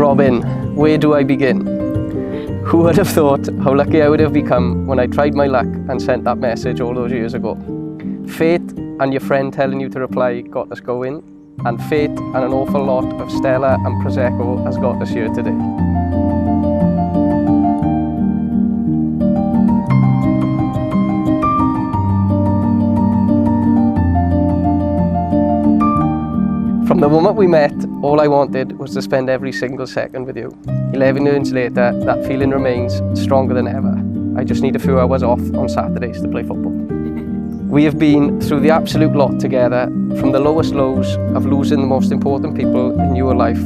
Robyn, where do I begin? Who would have thought how lucky I would have become when I tried my luck and sent that message all those years ago? Fate and your friend telling you to reply got us going, and fate and an awful lot of Stella and Prosecco has got us here today. From the moment we met, all I wanted was to spend every single second with you. 11 years later, that feeling remains stronger than ever. I just need a few hours off on Saturdays to play football. We have been through the absolute lot together, from the lowest lows of losing the most important people in your life,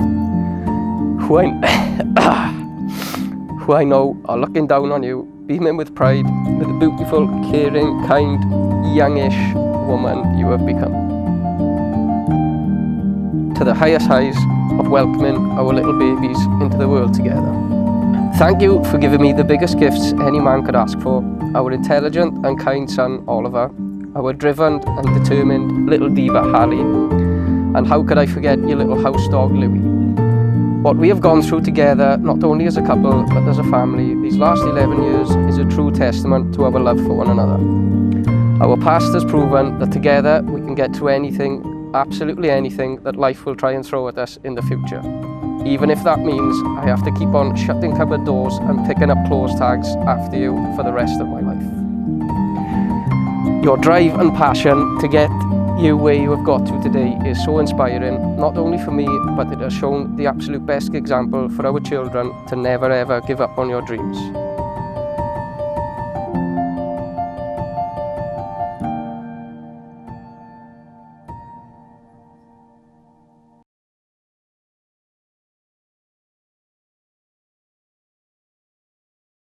who I know are looking down on you, beaming with pride, with the beautiful, caring, kind, youngish woman you have become. To the highest highs of welcoming our little babies into the world together. Thank you for giving me the biggest gifts any man could ask for, our intelligent and kind son Oliver, our driven and determined little diva Hallie, and how could I forget your little house dog Louie. What we have gone through together, not only as a couple but as a family, these last 11 years is a true testament to our love for one another. Our past has proven that together we can get to anything, absolutely anything that life will try and throw at us in the future. Even if that means I have to keep on shutting cupboard doors and picking up clothes tags after you for the rest of my life. Your drive and passion to get you where you have got to today is so inspiring, not only for me, but it has shown the absolute best example for our children to never ever give up on your dreams.